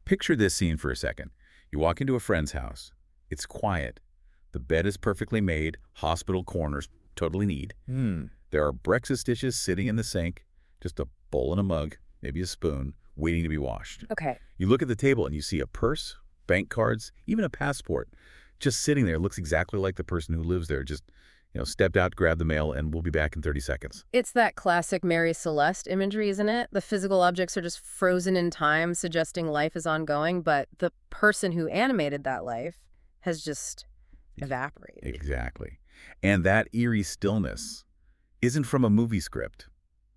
Picture this scene for a second. You walk into a friend's house. It's quiet. The bed is perfectly made, hospital corners, totally neat. There are breakfast dishes sitting in the sink, just a bowl and a mug, maybe a spoon, waiting to be washed. Okay. You look at the table and you see a purse, bank cards, even a passport. Just sitting there, looks exactly like the person who lives there. Just, stepped out, grabbed the mail, and we'll be back in 30 seconds. It's that classic Mary Celeste imagery, isn't it? The physical objects are just frozen in time, suggesting life is ongoing, but the person who animated that life has just evaporated. Exactly. And that eerie stillness isn't from a movie script.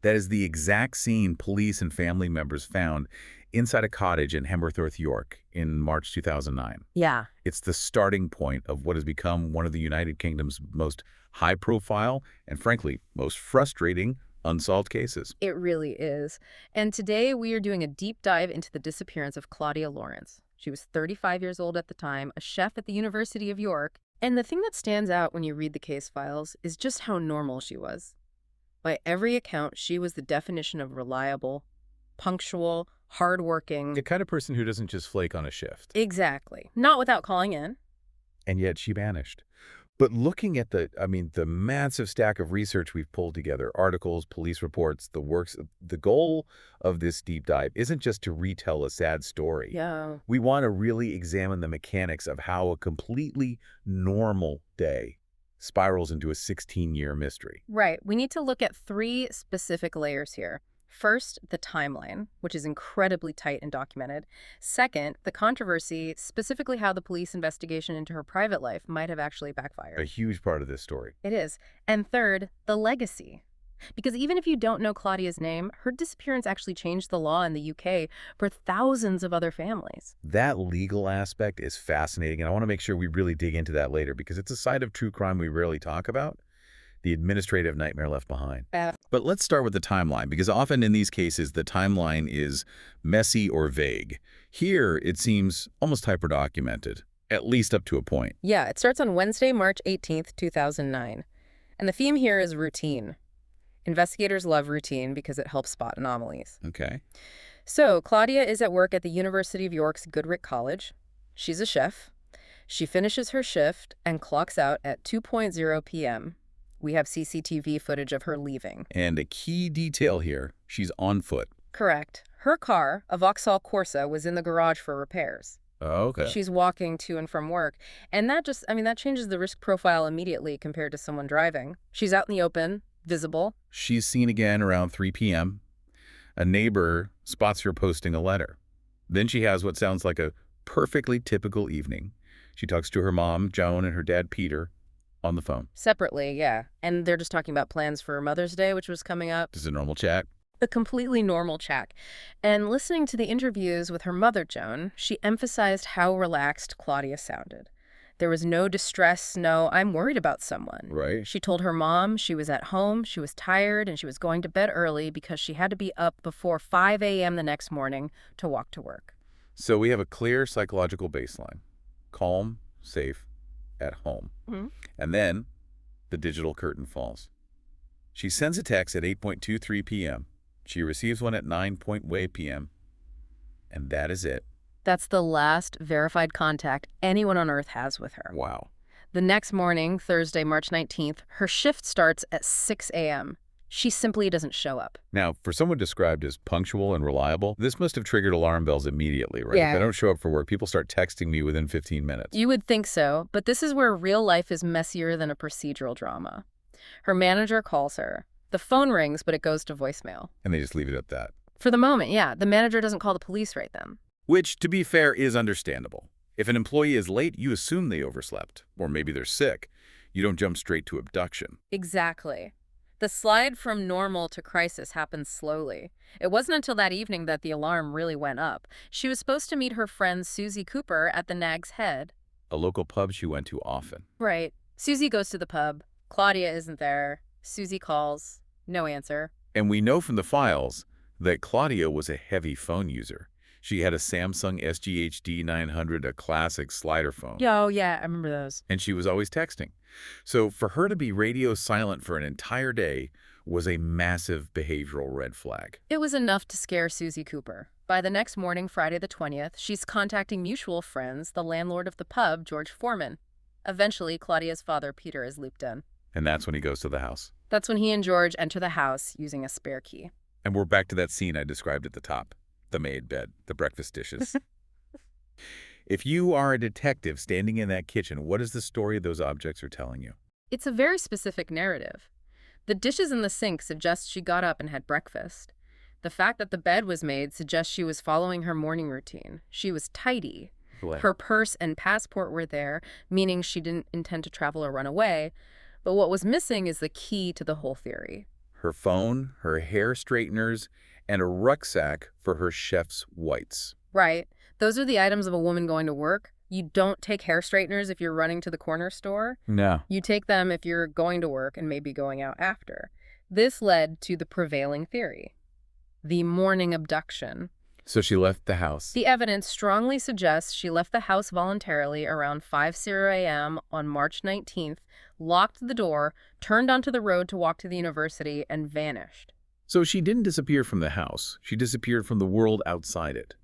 That is the exact scene police and family members found inside a cottage in Hemmerthorpe, York, in March 2009. Yeah. It's the starting point of what has become one of the United Kingdom's most high-profile and, frankly, most frustrating unsolved cases. It really is. And today we are doing a deep dive into the disappearance of Claudia Lawrence. She was 35 years old at the time, a chef at the University of York. And the thing that stands out when you read the case files is just how normal she was. By every account, she was the definition of reliable, punctual, hardworking. The kind of person who doesn't just flake on a shift. Exactly. Not without calling in. And yet she vanished. But looking at the massive stack of research we've pulled together, articles, police reports, the works, the goal of this deep dive isn't just to retell a sad story. Yeah. We want to really examine the mechanics of how a completely normal day spirals into a 16-year mystery. Right. We need to look at three specific layers here. First, the timeline, which is incredibly tight and documented. Second, the controversy, specifically how the police investigation into her private life might have actually backfired. A huge part of this story. It is. And third, the legacy. Because even if you don't know Claudia's name, her disappearance actually changed the law in the UK for thousands of other families. That legal aspect is fascinating, and I want to make sure we really dig into that later because it's a side of true crime we rarely talk about. The administrative nightmare left behind. But let's start with the timeline, because often in these cases, the timeline is messy or vague. Here, it seems almost hyper-documented, at least up to a point. Yeah, it starts on Wednesday, March 18th, 2009. And the theme here is routine. Investigators love routine because it helps spot anomalies. Okay. So, Claudia is at work at the University of York's Goodrick College. She's a chef. She finishes her shift and clocks out at 2:00 p.m. We have CCTV footage of her leaving. And a key detail here, she's on foot. Correct. Her car, a Vauxhall Corsa, was in the garage for repairs. Oh, okay. She's walking to and from work. And that that changes the risk profile immediately compared to someone driving. She's out in the open, visible. She's seen again around 3 p.m. A neighbor spots her posting a letter. Then she has what sounds like a perfectly typical evening. She talks to her mom, Joan, and her dad, Peter, on the phone. Separately, yeah. And they're just talking about plans for Mother's Day, which was coming up. Just a normal chat. A completely normal chat. And listening to the interviews with her mother, Joan, she emphasized how relaxed Claudia sounded. There was no distress, no, I'm worried about someone. Right. She told her mom she was at home, she was tired, and she was going to bed early because she had to be up before 5 a.m. the next morning to walk to work. So we have a clear psychological baseline. Calm, safe, at home. Mm-hmm. And then the digital curtain falls. She sends a text at 8:23 p.m. She receives one at 9:00 p.m. And that is it. That's the last verified contact anyone on Earth has with her. Wow. The next morning, Thursday, March 19th, her shift starts at 6 a.m. She simply doesn't show up. Now, for someone described as punctual and reliable, this must have triggered alarm bells immediately, right? Yeah. If I don't show up for work, people start texting me within 15 minutes. You would think so, but this is where real life is messier than a procedural drama. Her manager calls her. The phone rings, but it goes to voicemail. And they just leave it at that. For the moment, yeah. The manager doesn't call the police right then. Which, to be fair, is understandable. If an employee is late, you assume they overslept. Or maybe they're sick. You don't jump straight to abduction. Exactly. The slide from normal to crisis happens slowly. It wasn't until that evening that the alarm really went up. She was supposed to meet her friend Susie Cooper at the Nag's Head. A local pub she went to often. Right. Susie goes to the pub. Claudia isn't there. Susie calls. No answer. And we know from the files that Claudia was a heavy phone user. She had a Samsung SGHD 900, a classic slider phone. Oh, yeah, I remember those. And she was always texting. So for her to be radio silent for an entire day was a massive behavioral red flag. It was enough to scare Susie Cooper. By the next morning, Friday the 20th, she's contacting mutual friends, the landlord of the pub, George Foreman. Eventually, Claudia's father, Peter, is looped in. And that's when he goes to the house. That's when he and George enter the house using a spare key. And we're back to that scene I described at the top. The made bed, the breakfast dishes. If you are a detective standing in that kitchen, what is the story those objects are telling you? It's a very specific narrative. The dishes in the sink suggest she got up and had breakfast. The fact that the bed was made suggests she was following her morning routine. She was tidy. Her purse and passport were there, meaning she didn't intend to travel or run away. But what was missing is the key to the whole theory. Her phone, her hair straighteners, and a rucksack for her chef's whites. Right. Those are the items of a woman going to work. You don't take hair straighteners if you're running to the corner store. No. You take them if you're going to work and maybe going out after. This led to the prevailing theory, the morning abduction. So she left the house. The evidence strongly suggests she left the house voluntarily around 5:00 a.m. on March 19th, locked the door, turned onto the road to walk to the university, and vanished. So she didn't disappear from the house. She disappeared from the world outside it.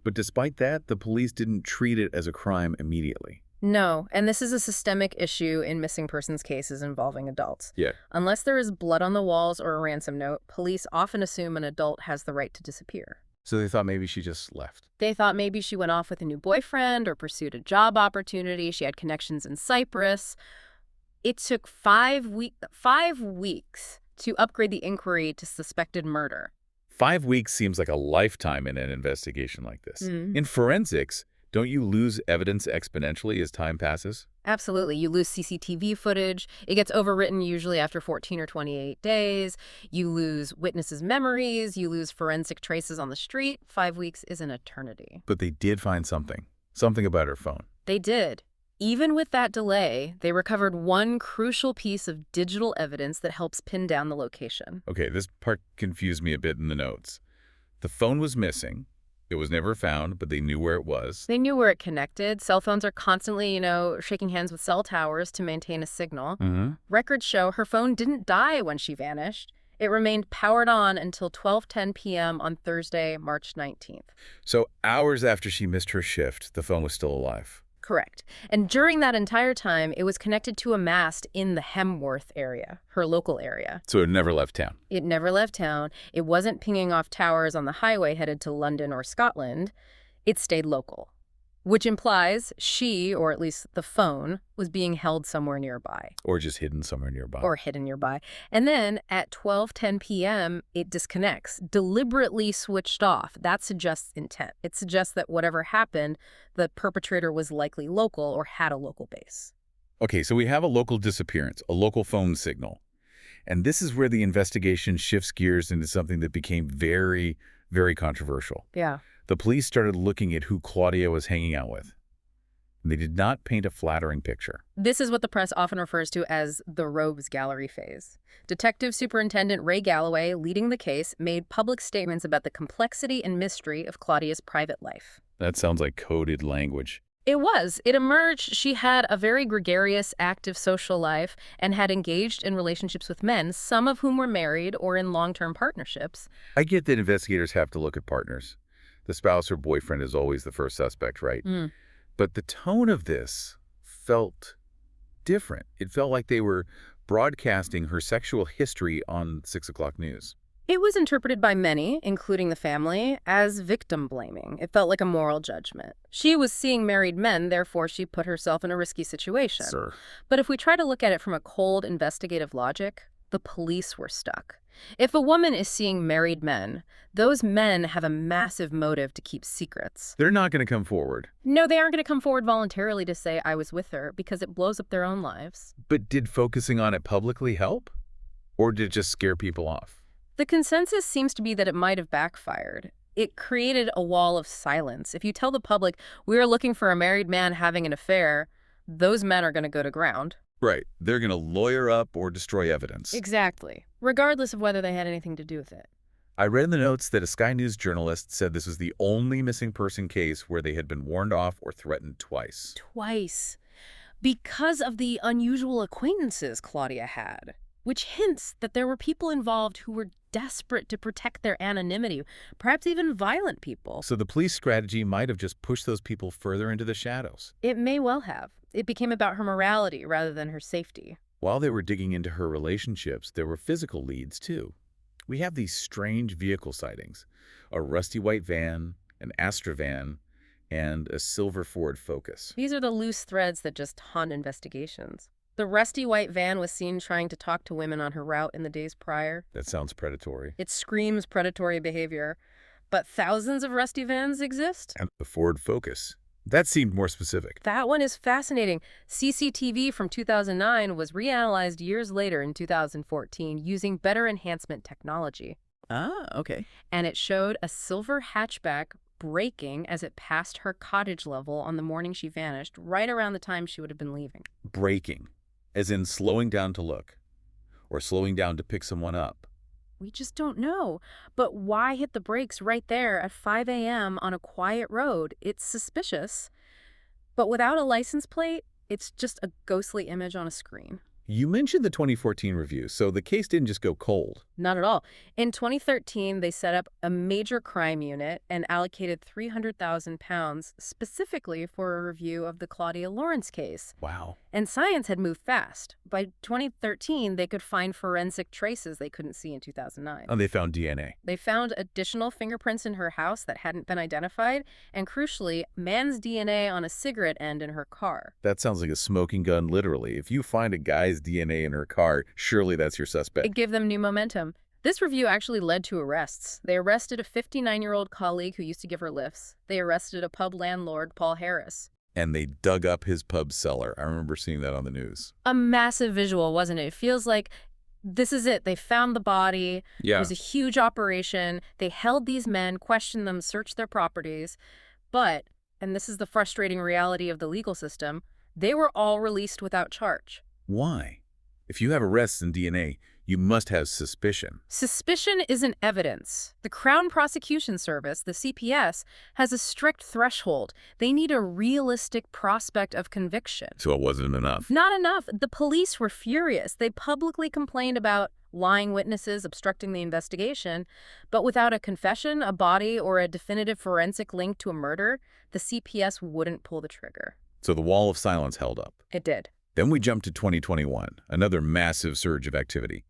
But despite that, the police didn't treat it as a crime immediately. No, and this is a systemic issue in missing persons cases involving adults. Yeah. Unless there is blood on the walls or a ransom note, police often assume an adult has the right to disappear. So they thought maybe she just left. They thought maybe she went off with a new boyfriend or pursued a job opportunity. She had connections in Cyprus. It took 5 weeks to upgrade the inquiry to suspected murder. 5 weeks seems like a lifetime in an investigation like this. In forensics, don't you lose evidence exponentially as time passes? Absolutely. You lose CCTV footage. It gets overwritten usually after 14 or 28 days. You lose witnesses' memories. You lose forensic traces on the street. 5 weeks is an eternity. But they did find something. Something about her phone. They did. Even with that delay, they recovered one crucial piece of digital evidence that helps pin down the location. Okay, this part confused me a bit in the notes. The phone was missing. It was never found, but they knew where it was. They knew where it connected. Cell phones are constantly, shaking hands with cell towers to maintain a signal. Records show her phone didn't die when she vanished. It remained powered on until 12:10 p.m. on Thursday, March 19th. So hours after she missed her shift, the phone was still alive. Correct. And during that entire time, it was connected to a mast in the Hemworth area, her local area. So it never left town. It never left town. It wasn't pinging off towers on the highway headed to London or Scotland. It stayed local, which implies she, or at least the phone, was being held somewhere nearby. Or just hidden somewhere nearby. Or hidden nearby. And then at 12:10 p.m., it disconnects, deliberately switched off. That suggests intent. It suggests that whatever happened, the perpetrator was likely local or had a local base. Okay, so we have a local disappearance, a local phone signal. And this is where the investigation shifts gears into something that became very, very controversial. Yeah. The police started looking at who Claudia was hanging out with. They did not paint a flattering picture. This is what the press often refers to as the rogues gallery phase. Detective Superintendent Ray Galloway, leading the case, made public statements about the complexity and mystery of Claudia's private life. That sounds like coded language. It was. It emerged she had a very gregarious, active social life and had engaged in relationships with men, some of whom were married or in long-term partnerships. I get that investigators have to look at partners. The spouse or boyfriend is always the first suspect, right? But the tone of this felt different. It felt like they were broadcasting her sexual history on 6 o'clock news. It was interpreted by many, including the family, as victim blaming. It felt like a moral judgment. She was seeing married men, therefore she put herself in a risky situation. Sir. But if we try to look at it from a cold investigative logic, the police were stuck. If a woman is seeing married men, those men have a massive motive to keep secrets. They're not going to come forward. No, they aren't going to come forward voluntarily to say, I was with her, because it blows up their own lives. But did focusing on it publicly help? Or did it just scare people off? The consensus seems to be that it might have backfired. It created a wall of silence. If you tell the public, we are looking for a married man having an affair, those men are going to go to ground. Right. They're going to lawyer up or destroy evidence. Exactly. Regardless of whether they had anything to do with it. I read in the notes that a Sky News journalist said this was the only missing person case where they had been warned off or threatened twice. Twice. Because of the unusual acquaintances Claudia had. which hints that there were people involved who were desperate to protect their anonymity, perhaps even violent people. So the police strategy might have just pushed those people further into the shadows. It may well have. It became about her morality rather than her safety. While they were digging into her relationships, there were physical leads, too. We have these strange vehicle sightings: a rusty white van, an Astra van, and a silver Ford Focus. These are the loose threads that just haunt investigations. The rusty white van was seen trying to talk to women on her route in the days prior. That sounds predatory. It screams predatory behavior. But thousands of rusty vans exist? And the Ford Focus. That seemed more specific. That one is fascinating. CCTV from 2009 was reanalyzed years later in 2014 using better enhancement technology. Ah, okay. And it showed a silver hatchback braking as it passed her cottage level on the morning she vanished, right around the time she would have been leaving. Braking, as in slowing down to look, or slowing down to pick someone up. We just don't know. But why hit the brakes right there at 5 a.m. on a quiet road? It's suspicious. But without a license plate, it's just a ghostly image on a screen. You mentioned the 2014 review, so the case didn't just go cold. Not at all. In 2013, they set up a major crime unit and allocated £300,000 specifically for a review of the Claudia Lawrence case. Wow. And science had moved fast. By 2013, they could find forensic traces they couldn't see in 2009. And they found DNA. They found additional fingerprints in her house that hadn't been identified, and crucially, man's DNA on a cigarette end in her car. That sounds like a smoking gun, literally. If you find a guy's DNA in her car, surely that's your suspect. It gave them new momentum. This review actually led to arrests. They arrested a 59-year-old colleague who used to give her lifts. They arrested a pub landlord, Paul Harris. And they dug up his pub cellar. I remember seeing that on the news. A massive visual, wasn't it? It feels like this is it. They found the body. Yeah. It was a huge operation. They held these men, questioned them, searched their properties. But, and this is the frustrating reality of the legal system, they were all released without charge. Why? If you have arrests and DNA, you must have suspicion. Suspicion isn't evidence. The Crown Prosecution Service, the CPS, has a strict threshold. They need a realistic prospect of conviction. So it wasn't enough. Not enough. The police were furious. They publicly complained about lying witnesses obstructing the investigation, but without a confession, a body, or a definitive forensic link to a murder, the CPS wouldn't pull the trigger. So the wall of silence held up. It did. Then we jumped to 2021, another massive surge of activity.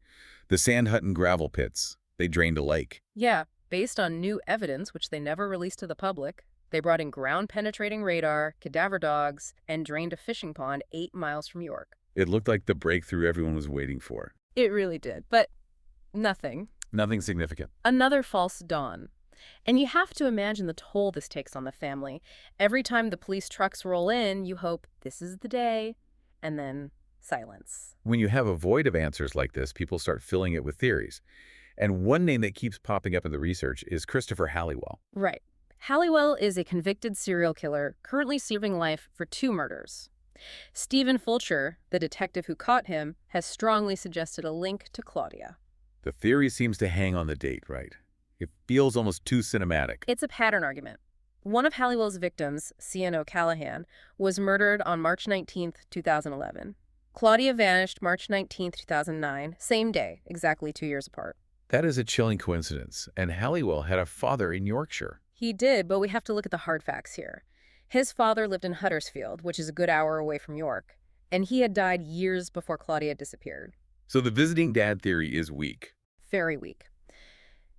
The Sand Hut and gravel pits, they drained a lake. Yeah, based on new evidence, which they never released to the public, they brought in ground-penetrating radar, cadaver dogs, and drained a fishing pond 8 miles from York. It looked like the breakthrough everyone was waiting for. It really did, but nothing. Nothing significant. Another false dawn. And you have to imagine the toll this takes on the family. Every time the police trucks roll in, you hope this is the day, and then silence. When you have a void of answers like this, people start filling it with theories. And one name that keeps popping up in the research is Christopher Halliwell. Right. Halliwell is a convicted serial killer currently serving life for 2 murders. Stephen Fulcher, the detective who caught him, has strongly suggested a link to Claudia. The theory seems to hang on the date, right? It feels almost too cinematic. It's a pattern argument. One of Halliwell's victims, Cian O'Callaghan, was murdered on March 19, 2011. Claudia vanished March 19, 2009, same day, exactly 2 years apart. That is a chilling coincidence, and Halliwell had a father in Yorkshire. He did, but we have to look at the hard facts here. His father lived in Huddersfield, which is a good hour away from York, and he had died years before Claudia disappeared. So the visiting dad theory is weak. Very weak.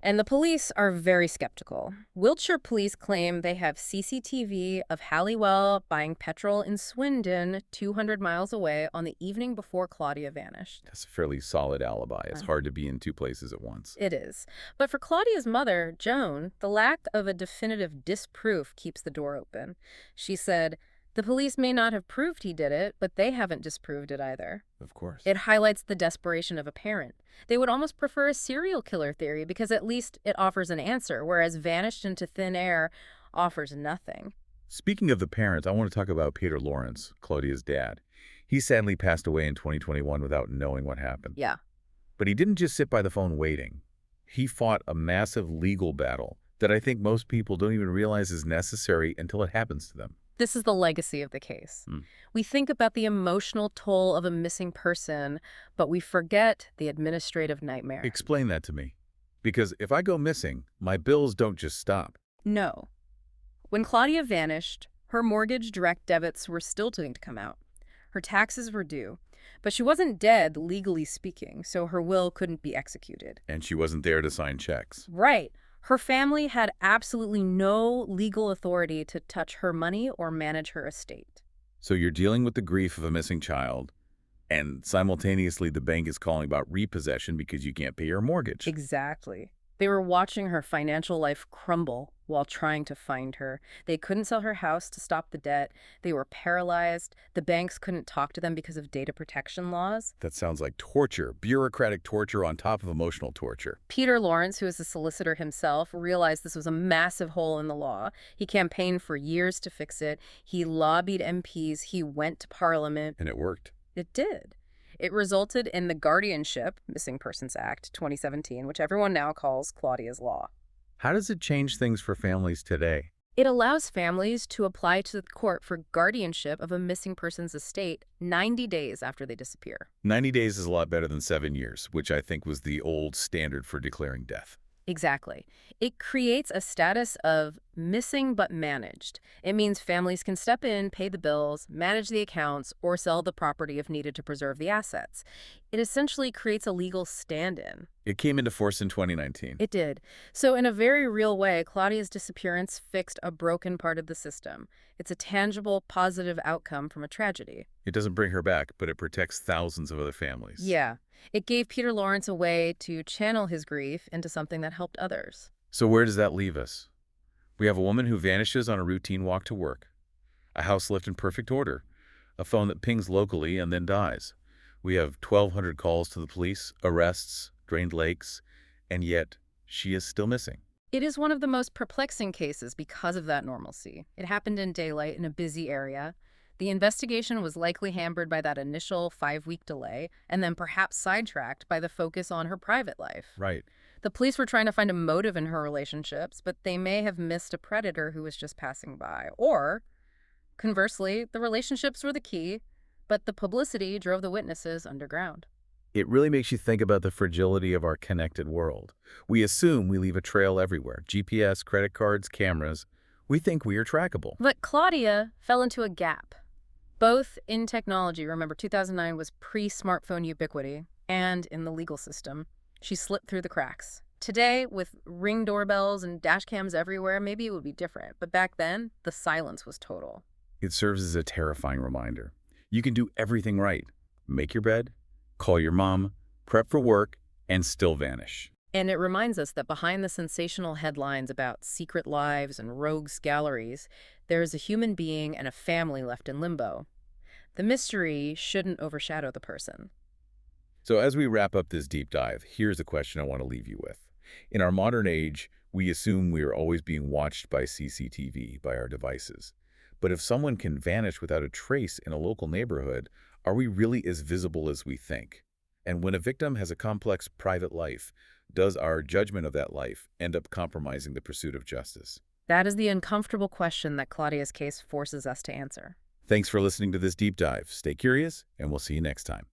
And the police are very skeptical. Wiltshire police claim they have CCTV of Halliwell buying petrol in Swindon, 200 miles away, on the evening before Claudia vanished. That's a fairly solid alibi. It's hard to be in 2 places at once. It is. But for Claudia's mother, Joan, the lack of a definitive disproof keeps the door open. She said, "The police may not have proved he did it, but they haven't disproved it either." Of course. It highlights the desperation of a parent. They would almost prefer a serial killer theory because at least it offers an answer, whereas vanished into thin air offers nothing. Speaking of the parents, I want to talk about Peter Lawrence, Claudia's dad. He sadly passed away in 2021 without knowing what happened. Yeah. But he didn't just sit by the phone waiting. He fought a massive legal battle that I think most people don't even realize is necessary until it happens to them. This is the legacy of the case. Hmm. We think about the emotional toll of a missing person, but we forget the administrative nightmare. Explain that to me. Because if I go missing, my bills don't just stop. No. When Claudia vanished, her mortgage direct debits were still going to come out. Her taxes were due. But she wasn't dead, legally speaking, so her will couldn't be executed. And she wasn't there to sign checks. Right. Her family had absolutely no legal authority to touch her money or manage her estate. So you're dealing with the grief of a missing child, and simultaneously the bank is calling about repossession because you can't pay your mortgage. Exactly. They were watching her financial life crumble while trying to find her. They couldn't sell her house to stop the debt. They were paralyzed. The banks couldn't talk to them because of data protection laws. That sounds like torture, bureaucratic torture on top of emotional torture. Peter Lawrence, who is a solicitor himself, realized this was a massive hole in the law. He campaigned for years to fix it. He lobbied MPs. He went to Parliament. And it worked. It did. It resulted in the Guardianship Missing Persons Act 2017, which everyone now calls Claudia's Law. How does it change things for families today? It allows families to apply to the court for guardianship of a missing person's estate 90 days after they disappear. 90 days is a lot better than 7 years, which I think was the old standard for declaring death. Exactly. It creates a status of missing but managed. It means families can step in, pay the bills, manage the accounts, or sell the property if needed to preserve the assets. It essentially creates a legal stand-in. It came into force in 2019. It did. So in a very real way, Claudia's disappearance fixed a broken part of the system. It's a tangible, positive outcome from a tragedy. It doesn't bring her back, but it protects thousands of other families. Yeah. It gave Peter Lawrence a way to channel his grief into something that helped others. So where does that leave us? We have a woman who vanishes on a routine walk to work, a house left in perfect order, a phone that pings locally and then dies. We have 1,200 calls to the police, arrests, drained lakes, and yet she is still missing. It is one of the most perplexing cases because of that normalcy. It happened in daylight in a busy area. The investigation was likely hampered by that initial 5-week delay, and then perhaps sidetracked by the focus on her private life. Right. The police were trying to find a motive in her relationships, but they may have missed a predator who was just passing by. Or, conversely, the relationships were the key, but the publicity drove the witnesses underground. It really makes you think about the fragility of our connected world. We assume we leave a trail everywhere, GPS, credit cards, cameras. We think we are trackable. But Claudia fell into a gap. Both in technology, remember 2009 was pre-smartphone ubiquity, and in the legal system. She slipped through the cracks. Today, with Ring doorbells and dash cams everywhere, maybe it would be different. But back then, the silence was total. It serves as a terrifying reminder. You can do everything right. Make your bed, call your mom, prep for work, and still vanish. And it reminds us that behind the sensational headlines about secret lives and rogues galleries, there is a human being and a family left in limbo. The mystery shouldn't overshadow the person. So as we wrap up this deep dive, here's a question I want to leave you with. In our modern age, we assume we are always being watched by CCTV, by our devices. But if someone can vanish without a trace in a local neighborhood, are we really as visible as we think? And when a victim has a complex private life, does our judgment of that life end up compromising the pursuit of justice? That is the uncomfortable question that Claudia's case forces us to answer. Thanks for listening to this deep dive. Stay curious, and we'll see you next time.